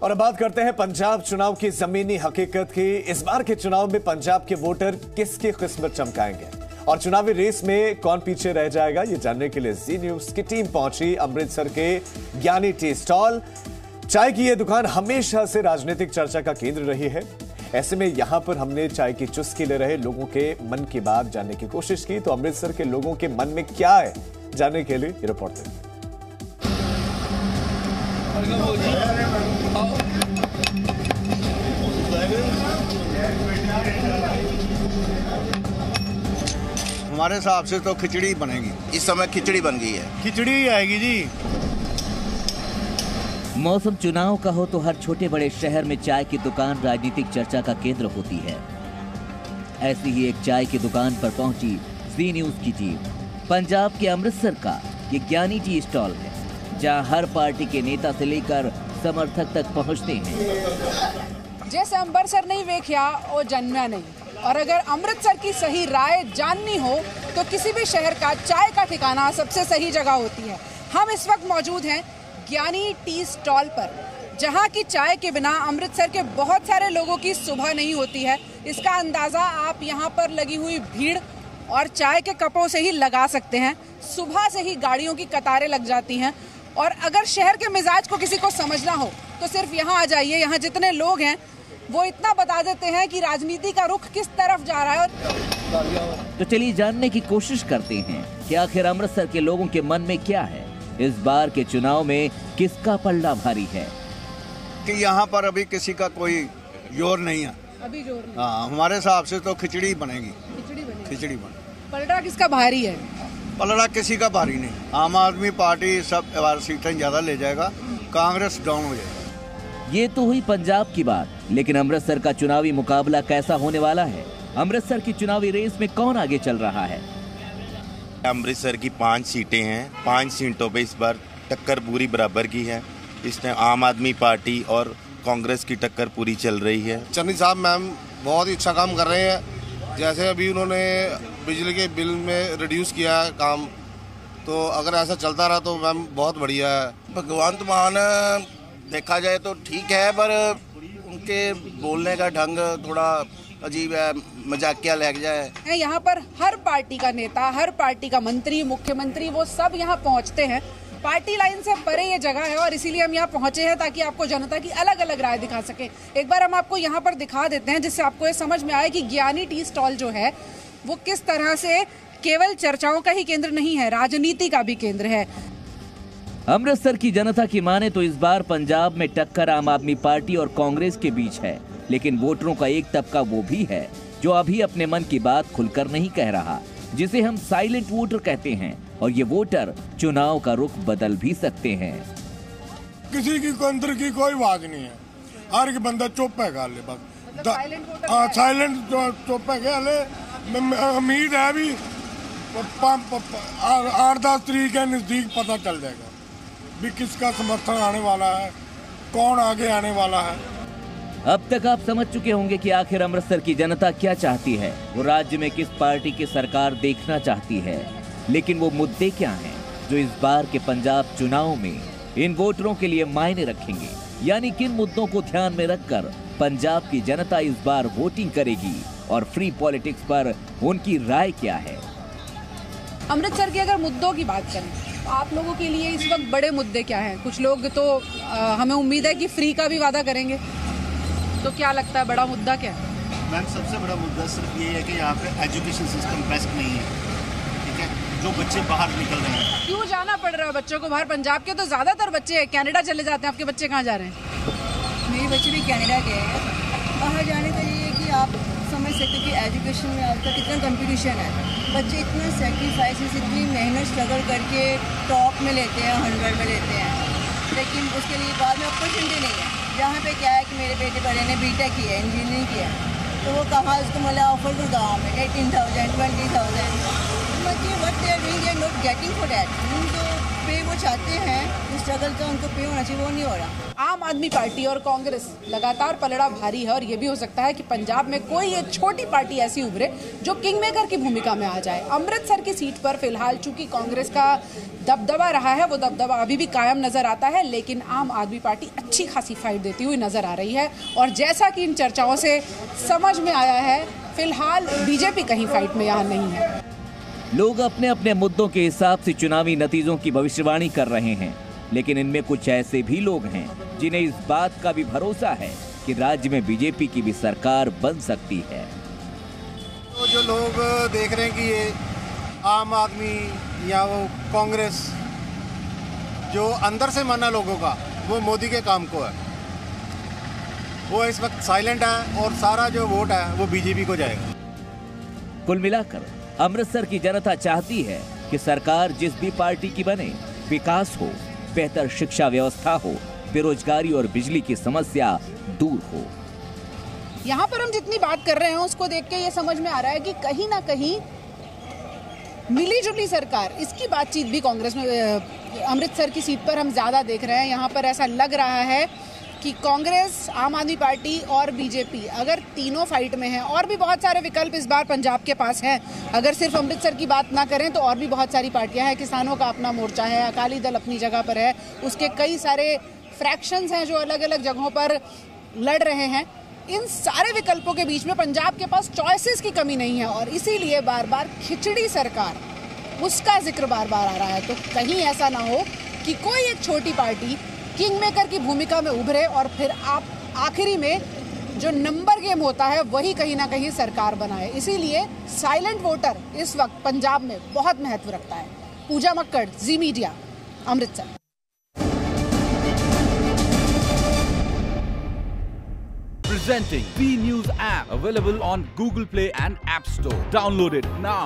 और अब बात करते हैं पंजाब चुनाव की जमीनी हकीकत की। इस बार के चुनाव में पंजाब के वोटर किसकी किस्मत चमकाएंगे और चुनावी रेस में कौन पीछे रह जाएगा, ये जानने के लिए जी न्यूज की टीम पहुंची अमृतसर के ज्ञानी टी स्टॉल। चाय की यह दुकान हमेशा से राजनीतिक चर्चा का केंद्र रही है। ऐसे में यहां पर हमने चाय की चुस्की ले रहे लोगों के मन की बात जानने की कोशिश की। तो अमृतसर के लोगों के मन में क्या है, जानने के लिए ये रिपोर्ट देखिए। हमारे हिसाब से तो खिचड़ी बनेगी। इस समय खिचड़ी बन गई है। खिचड़ी ही आएगी जी। मौसम चुनाव का हो तो हर छोटे बड़े शहर में चाय की दुकान राजनीतिक चर्चा का केंद्र होती है। ऐसी ही एक चाय की दुकान पर पहुंची जी न्यूज की टीम। पंजाब के अमृतसर का ये ज्ञानी टी स्टॉल है, जहां हर पार्टी के नेता से लेकर समर्थक तक पहुंचते हैं। जैसे अंबरसर नहीं वेख्या वो जन्मा नहीं, और अगर अमृतसर की सही राय जाननी हो तो किसी भी शहर का चाय का ठिकाना सबसे सही जगह होती है। हम इस वक्त मौजूद हैं ज्ञानी टी स्टॉल पर, जहां की चाय के बिना अमृतसर के बहुत सारे लोगों की सुबह नहीं होती है। इसका अंदाजा आप यहां पर लगी हुई भीड़ और चाय के कपों से ही लगा सकते हैं। सुबह से ही गाड़ियों की कतारें लग जाती हैं, और अगर शहर के मिजाज को किसी को समझना हो तो सिर्फ यहाँ आ जाइए। यहाँ जितने लोग हैं वो इतना बता देते हैं कि राजनीति का रुख किस तरफ जा रहा है। तो चलिए जानने की कोशिश करते हैं कि आखिर अमृतसर के लोगों के मन में क्या है। इस बार के चुनाव में किसका पलड़ा भारी है? कि यहाँ पर अभी किसी का कोई जोर नहीं है। अभी जोर नहीं। हाँ, हमारे हिसाब से तो खिचड़ी बनेगी। खिचड़ी बने। पलड़ा किसका भारी है? पलड़ा किसी का भारी नहीं। आम आदमी पार्टी सब सीटें ज्यादा ले जाएगा, कांग्रेस डाउन हो जाएगा। ये तो हुई पंजाब की बात, लेकिन अमृतसर का चुनावी मुकाबला कैसा होने वाला है? अमृतसर की चुनावी रेस में कौन आगे चल रहा है? अमृतसर की 5 सीटें हैं। 5 सीटों पे इस बार टक्कर पूरी बराबर की है। इसमें आम आदमी पार्टी और कांग्रेस की टक्कर पूरी चल रही है। चन्नी साहब मैम बहुत ही अच्छा काम कर रहे हैं। जैसे अभी उन्होंने बिजली के बिल में रिड्यूस किया है काम, तो अगर ऐसा चलता रहा तो मैम बहुत बढ़िया है। भगवंत मान देखा जाए तो ठीक है, पर उनके बोलने का ढंग थोड़ा अजीब है, मजाकिया लग जाए। यहाँ पर हर पार्टी का नेता, हर पार्टी का मंत्री, मुख्यमंत्री, वो सब यहाँ पहुँचते हैं। पार्टी लाइन से परे ये जगह है और इसीलिए हम यहाँ पहुंचे हैं ताकि आपको जनता की अलग अलग राय दिखा सके। एक बार हम आपको यहाँ पर दिखा देते हैं, जिससे आपको ये समझ में आए कि ज्ञानी टी स्टॉल जो है वो किस तरह से केवल चर्चाओं का ही केंद्र नहीं है, राजनीति का भी केंद्र है। अमृतसर की जनता की माने तो इस बार पंजाब में टक्कर आम आदमी पार्टी और कांग्रेस के बीच है, लेकिन वोटरों का एक तबका वो भी है जो अभी अपने मन की बात खुलकर नहीं कह रहा, जिसे हम साइलेंट वोटर कहते हैं। और ये वोटर चुनाव का रुख बदल भी सकते हैं। किसी की अंदर की कोई आवाज नहीं है, हर एक बंदा चुप है। गाले बस साइलेंट चुप है। उम्मीद है भी 8-10 तारीख के नजदीक पता चल जाएगा भी किसका समर्थन आने वाला है, कौन आगे आने वाला है। अब तक आप समझ चुके होंगे कि आखिर अमृतसर की जनता क्या चाहती है, वो राज्य में किस पार्टी की सरकार देखना चाहती है। लेकिन वो मुद्दे क्या हैं जो इस बार के पंजाब चुनाव में इन वोटरों के लिए मायने रखेंगे, यानी किन मुद्दों को ध्यान में रखकर पंजाब की जनता इस बार वोटिंग करेगी और फ्री पॉलिटिक्स पर उनकी राय क्या है। अमृतसर के अगर मुद्दों की बात करें तो आप लोगों के लिए इस वक्त बड़े मुद्दे क्या हैं? कुछ लोग तो हमें उम्मीद है कि फ्री का भी वादा करेंगे, तो क्या लगता है बड़ा मुद्दा क्या है? मैम सबसे बड़ा मुद्दा सिर्फ ये है कि यहाँ पे एजुकेशन सिस्टम बेस्ट नहीं है, ठीक है, जो बच्चे बाहर निकल रहे हैं। क्यों जाना पड़ रहा है बच्चों को बाहर? पंजाब के तो ज्यादातर बच्चे कनाडा चले जाते हैं, आपके बच्चे कहाँ जा रहे हैं? मेरे बच्चे भी कनाडा गए हैं। बाहर जाने का ये है कि आप समझ सकते हो कि एजुकेशन में आजकल कितना कंपटीशन है। बच्चे इतना सेक्रीफाइस, इतनी मेहनत स्ट्रगल करके टॉप में लेते हैं, 100 में लेते हैं, लेकिन उसके लिए बाद में अपॉर्चुनिटी नहीं है। जहाँ पे क्या है कि मेरे बेटे बड़े ने बीटेक किया है, इंजीनियरिंग किया है, तो वो कहाँ उसको मिला ऑफर को गाँव में 18,000 20,000। बच्चे what they are doing, they are not getting for that. उनको पे वो चाहते हैं स्ट्रगल का उनको पे होना चाहिए, वो नहीं हो रहा। आम आदमी पार्टी और कांग्रेस लगातार पलड़ा भारी है और ये भी हो सकता है कि पंजाब में कोई एक छोटी पार्टी ऐसी उभरे जो किंग मेकर की भूमिका में आ जाए। अमृतसर की सीट पर फिलहाल चूंकि कांग्रेस का दबदबा रहा है, वो दबदबा अभी भी कायम नजर आता है, लेकिन आम आदमी पार्टी अच्छी खासी फाइट देती हुई नजर आ रही है। और जैसा कि इन चर्चाओं से समझ में आया है, फिलहाल बीजेपी कहीं फाइट में यहाँ नहीं है। लोग अपने अपने मुद्दों के हिसाब से चुनावी नतीजों की भविष्यवाणी कर रहे हैं, लेकिन इनमें कुछ ऐसे भी लोग हैं जिन्हें इस बात का भी भरोसा है कि राज्य में बीजेपी की भी सरकार बन सकती है। तो जो लोग देख रहे हैं कि ये आम आदमी या वो कांग्रेस, जो अंदर से माना लोगों का, वो मोदी के काम को है, वो इस वक्त साइलेंट है और सारा जो वोट है वो बीजेपी को जाएगा। कुल मिलाकर अमृतसर की जनता चाहती है कि सरकार जिस भी पार्टी की बने, विकास हो, बेहतर शिक्षा व्यवस्था हो, बेरोजगारी और बिजली की समस्या दूर हो। यहाँ पर हम जितनी बात कर रहे हैं उसको देख के ये समझ में आ रहा है कि कहीं ना कहीं मिली जुली सरकार, इसकी बातचीत भी कांग्रेस में अमृतसर की सीट पर हम ज्यादा देख रहे हैं। यहाँ पर ऐसा लग रहा है कि कांग्रेस, आम आदमी पार्टी और बीजेपी अगर तीनों फाइट में हैं, और भी बहुत सारे विकल्प इस बार पंजाब के पास हैं। अगर सिर्फ अमृतसर की बात ना करें तो और भी बहुत सारी पार्टियां हैं। किसानों का अपना मोर्चा है, अकाली दल अपनी जगह पर है, उसके कई सारे फ्रैक्शंस हैं जो अलग अलग जगहों पर लड़ रहे हैं। इन सारे विकल्पों के बीच में पंजाब के पास चॉइसेस की कमी नहीं है और इसीलिए बार बार खिचड़ी सरकार, उसका जिक्र बार बार आ रहा है। तो कहीं ऐसा ना हो कि कोई एक छोटी पार्टी किंग मेकर की भूमिका में उभरे और फिर आप आखिरी में जो नंबर गेम होता है वही कहीं ना कहीं सरकार बनाए। इसीलिए साइलेंट वोटर इस वक्त पंजाब में बहुत महत्व रखता है। Pooja Makkar, Zee Media, Amritsar. Presenting B News app, available on Google Play and App Store. Download it now.